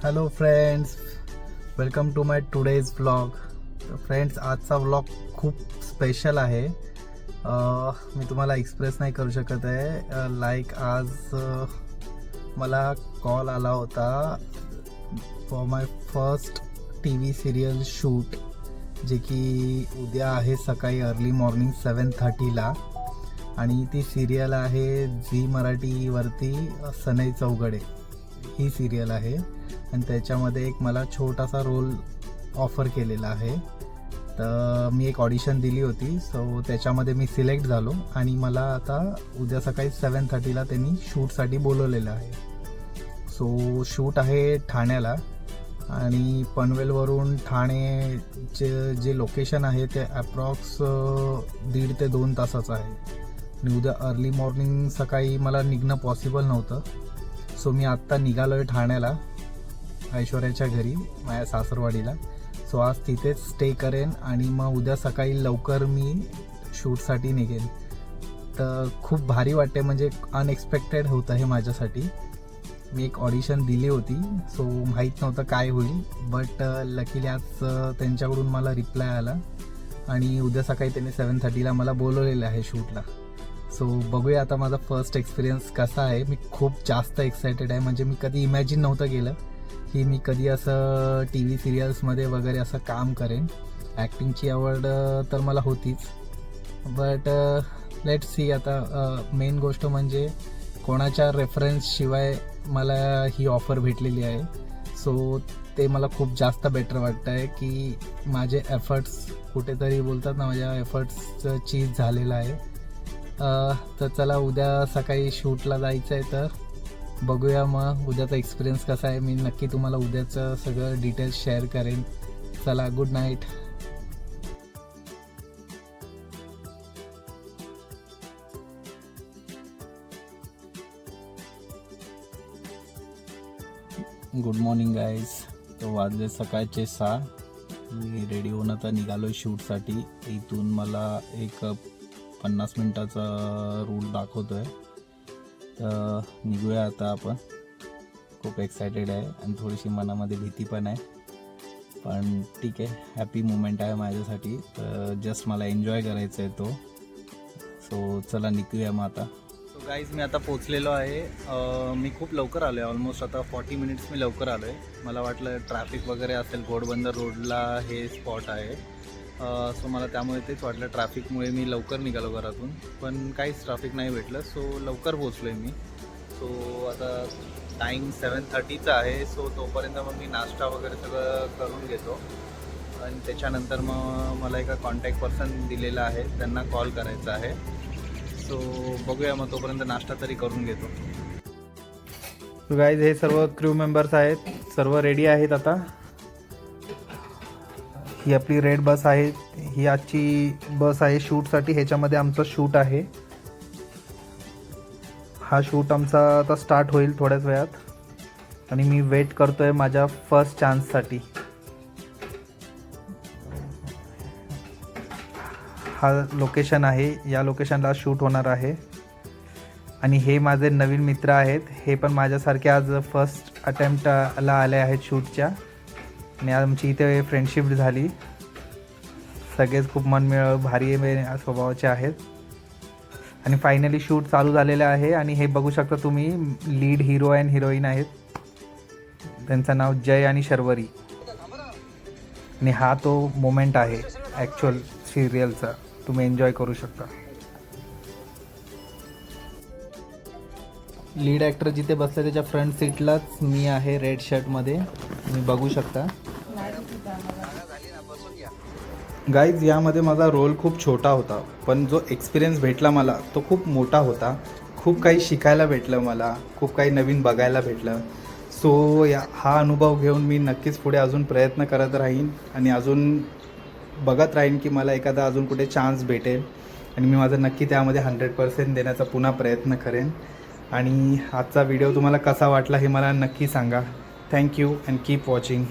Hello friends, welcome to my today's vlog. तर friends, आजचा vlog खूप स्पेशल आहे. मी तुम्हाला एक्सप्रेस नाही करू शकत आहे. लाईक आज मला कॉल आला होता for my first T V serial shoot, जे की उद्या आहे सकाळी अर्ली मॉर्निंग 7:30ला. आणि ती सिरियल आहे झी मराठीवरती सनई चौघडे ही सिरियल आहे. आणि त्याच्यामध्ये एक मला छोटासा रोल ऑफर केलेला आहे. तर मी एक ऑडिशन दिली होती, सो त्याच्यामध्ये मी सिलेक्ट झालो आणि मला आता उद्या सकाळी 7:30ला त्यांनी शूटसाठी बोलवलेलं आहे. सो शूट आहे ठाण्याला आणि पनवेलवरून ठाणे जे लोकेशन आहे ते अप्रॉक्स 1.5 ते 2 तासाचं आहे. आणि उद्या अर्ली मॉर्निंग सकाळी मला निघणं पॉसिबल नव्हतं. सो मी आत्ता निघालो आहे ठाण्याला ऐश्वर्याच्या घरी, माझ्या सासरवाडीला. सो आज तिथेच स्टे करेन आणि मग उद्या सकाळी लवकर मी शूटसाठी निघेन. तर खूप भारी वाटते, म्हणजे अनएक्सपेक्टेड होतं हे माझ्यासाठी. मी एक ऑडिशन दिली होती, सो माहीत नव्हतं काय होईल, बट लकीली आज त्यांच्याकडून मला रिप्लाय आला आणि उद्या सकाळी त्यांनी 7:30ला मला बोलवलेलं आहे शूटला. सो बघूया आता माझा फर्स्ट एक्सपिरियन्स कसा आहे. मी खूप जास्त एक्सायटेड आहे, म्हणजे मी कधी इमॅजिन नव्हतं केलं की मी कधी असं टी व्ही सिरियल्समध्ये वगैरे असं काम करेन. ॲक्टिंगची आवड तर मला होतीच, बट लेट्स सी. आता मेन गोष्ट म्हणजे कोणाच्या रेफरन्सशिवाय मला ही ऑफर भेटलेली आहे. सो ते मला खूप जास्त बेटर वाटतं आहे की माझे एफर्ट्स कुठेतरी बोलतात ना, माझ्या एफर्ट्सचं चीज झालेलं आहे. तर चला उद्या सकाळी शूटला जायचं आहे, तर बघूया मग उद्याचा एक्सपिरियन्स कसा आहे. मी नक्की तुम्हाला उद्याचं सगळं डिटेल्स शेअर करेन. चला, good night. Good morning guys. तर वाजले सकाळचे 6. मी रेडी होऊन आता निघालो शूटसाठी. इथून मला एक 50 मिनटाचा रूट दाखवतो आहे. तर निघूया आता आपण. खूप एक्सायटेड आहे आणि थोडीशी मनामध्ये भीती पण आहे, पण ठीक आहे. हॅपी मुमेंट आहे माझ्यासाठी, तर जस्ट मला एन्जॉय करायचा आहे तो. सो चला निघूया मग आता. सो गाईज, मी आता पोचलेलो आहे. मी खूप लवकर आलो आहे, ऑलमोस्ट आता 40 मिनिट्स मी लवकर आलो आहे. मला वाटलं ट्रॅफिक वगैरे असेल, घोडबंदर रोडला हे स्पॉट आहे. सो मला त्यामुळे तेच वाटलं, ट्रॅफिकमुळे मी लवकर निघालो घरातून, पण काहीच ट्रॅफिक नाही भेटलं. सो लवकर पोचलो आहे मी. सो आता टाईम 7:30चा आहे. सो तोपर्यंत मग मी नाश्ता वगैरे सगळं करून घेतो आणि त्याच्यानंतर मग मला एका कॉन्टॅक्ट पर्सन दिलेला आहे, त्यांना कॉल करायचा आहे. सो बघूया, मग तोपर्यंत नाश्ता तरी करून घेतो. सो गाईज, हे सर्व क्रू मेंबर्स आहेत, सर्व रेडी आहेत आता. ही आपली रेड बस आहे, ही आजची बस आहे शूटसाठी. ह्याच्यामध्ये आमचं शूट आहे. हा शूट आमचा आता स्टार्ट होईल थोड्याच वेळात आणि मी वेट करतोय माझ्या फर्स्ट चान्ससाठी. हा लोकेशन आहे, या लोकेशनला शूट होणार आहे. आणि हे माझे नवीन मित्र आहेत, हे पण माझ्यासारखे आज फर्स्ट अटेम्प्टला आले आहेत शूटच्या. आणि आमची इथे फ्रेंडशिप झाली. सगळेच खूप मनमिळाऊ भारी स्वभावाचे आहेत. आणि फायनली शूट चालू झालेलं आहे. आणि हे बघू शकता तुम्ही, लीड हिरो अँड हिरोईन आहेत. त्यांचं नाव जय आणि शर्वरी. आणि हा तो मोमेंट आहे ॲक्च्युअल सिरियलचा, तुम्ही एन्जॉय करू शकता. लीड ॲक्टर जिथे बसले त्याच्या फ्रंट सीटलाच मी आहे, रेड शर्टमध्ये, तुम्ही बघू शकता. गाईज, यामध्ये माझा रोल खूप छोटा होता, पण जो एक्सपिरियन्स भेटला मला तो खूप मोठा होता. खूप काही शिकायला भेटलं मला, खूप काही नवीन बघायला भेटलं. सो हा अनुभव घेऊन मी नक्कीच पुढे अजून प्रयत्न करत राहीन आणि अजून बघत राहीन की मला एखादा अजून कुठे चान्स भेटेल. आणि मी माझं नक्की त्यामध्ये 100% देण्याचा पुन्हा प्रयत्न करेन. आणि आजचा व्हिडिओ तुम्हाला कसा वाटला हे मला नक्की सांगा. Thank you and keep watching.